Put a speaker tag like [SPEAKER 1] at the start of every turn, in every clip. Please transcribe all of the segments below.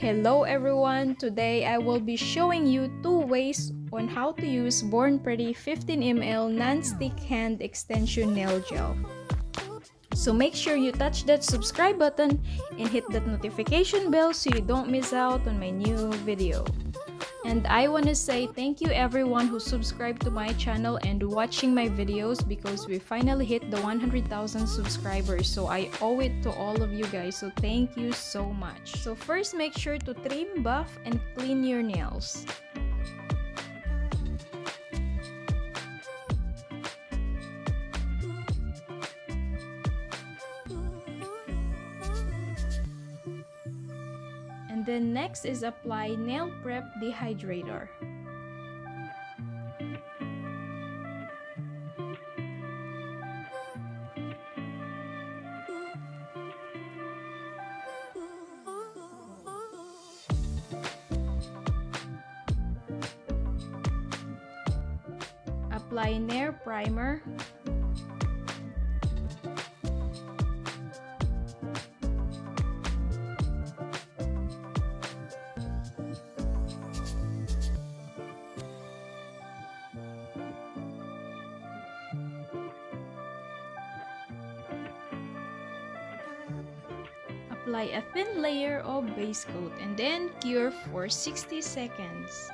[SPEAKER 1] Hello everyone! Today I will be showing you 2 ways on how to use Born Pretty 15 ml non-stick hand extension nail gel. So make sure you touch that subscribe button and hit that notification bell so you don't miss out on my new video. And I want to say thank you everyone who subscribed to my channel and watching my videos because we finally hit the 100,000 subscribers. So I owe it to all of you guys. So thank you so much. So first, make sure to trim, buff, and clean your nails. And then next is apply Nail Prep Dehydrator. Apply Nail Primer. Apply a thin layer of base coat and then cure for 60 seconds.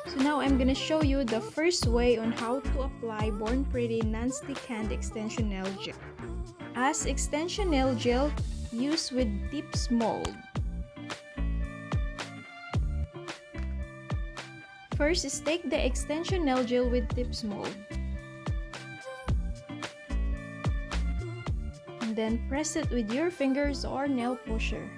[SPEAKER 1] So now I'm gonna show you the first way on how to apply Born Pretty non-stick hand extension nail gel. As extension nail gel, use with tips mold. First, stake the extension nail gel with tips mold. And then press it with your fingers or nail pusher.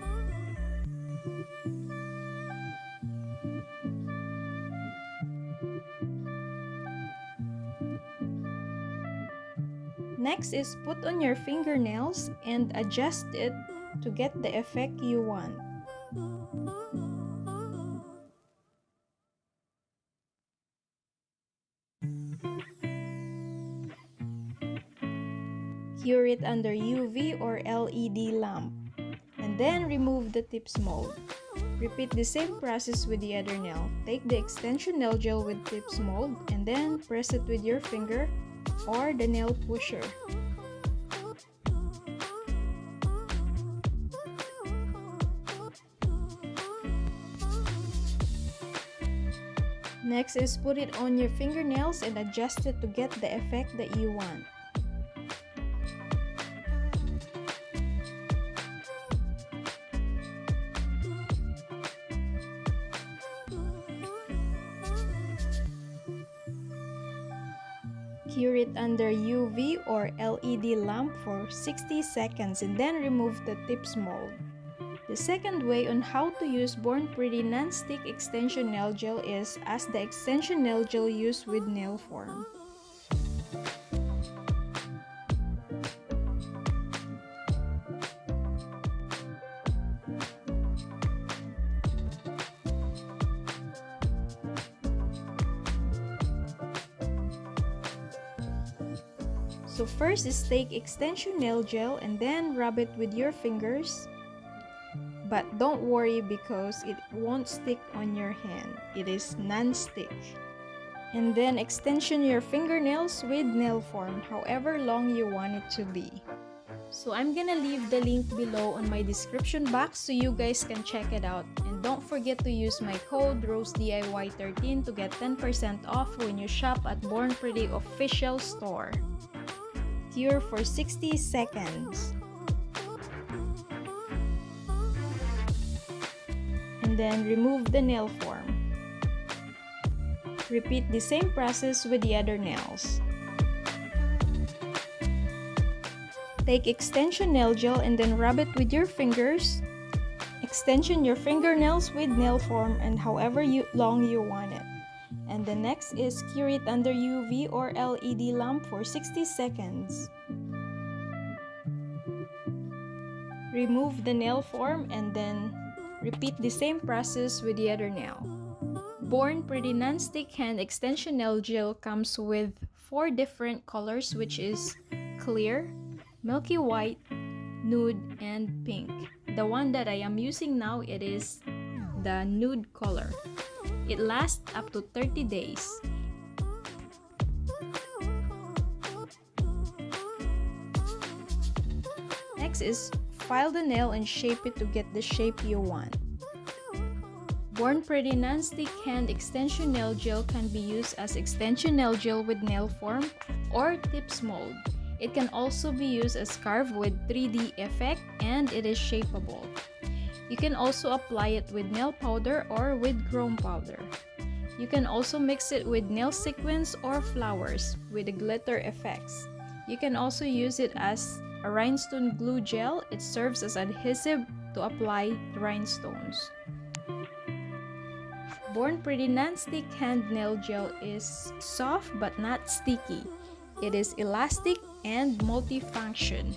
[SPEAKER 1] Next is put on your fingernails and adjust it to get the effect you want. Cure it under UV or LED lamp, and then remove the tips mold. Repeat the same process with the other nail. Take the extension nail gel with tips mold and then press it with your finger or the nail pusher. Next is put it on your fingernails and adjust it to get the effect that you want. Cure it under UV or LED lamp for 60 seconds and then remove the tips mold. The second way on how to use Born Pretty non-stick extension nail gel is as the extension nail gel used with nail form. So first is take extension nail gel and then rub it with your fingers. But don't worry because it won't stick on your hand. It is non-stick. And then extension your fingernails with nail form, however long you want it to be. So I'm gonna leave the link below on my description box so you guys can check it out. And don't forget to use my code ROSEDIY13 to get 10% off when you shop at Born Pretty official store. Cure for 60 seconds. And then remove the nail form. Repeat the same process with the other nails. Take extension nail gel and then rub it with your fingers. Extension your fingernails with nail form and however long you want it. And the next is cure it under UV or LED lamp for 60 seconds. Remove the nail form and then repeat the same process with the other nail. Born Pretty Non-Stick Hand Extension Nail Gel comes with 4 different colors, which is clear, milky white, nude, and pink. The one that I am using now, it is the nude color. It lasts up to 30 days. Next is file the nail and shape it to get the shape you want. Born Pretty Non-Stick Hand Extension Nail Gel can be used as extension nail gel with nail form or tips mold. It can also be used as carved with 3D effect, and it is shapeable. You can also apply it with nail powder or with chrome powder. You can also mix it with nail sequins or flowers with the glitter effects. You can also use it as a rhinestone glue gel. It serves as adhesive to apply rhinestones. Born Pretty Non-Stick Hand Nail Gel is soft but not sticky. It is elastic and multifunction.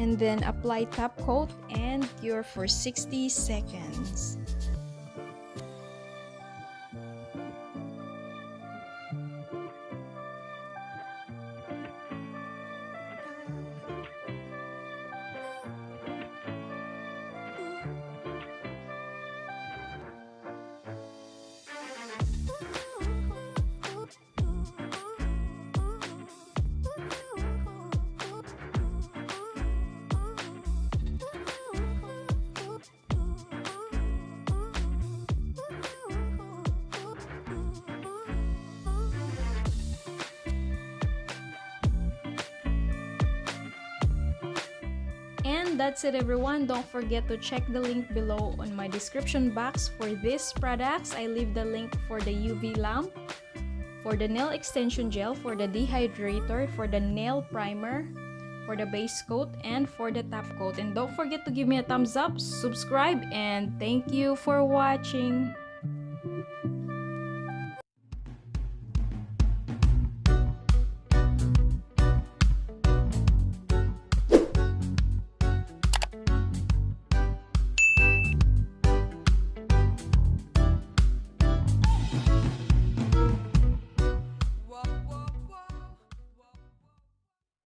[SPEAKER 1] And then apply top coat and cure for 60 seconds. And that's it, everyone. Don't forget to check the link below on my description box for these products. I leave the link for the UV lamp, for the nail extension gel, for the dehydrator, for the nail primer, for the base coat, and for the top coat. And don't forget to give me a thumbs up, subscribe, and thank you for watching.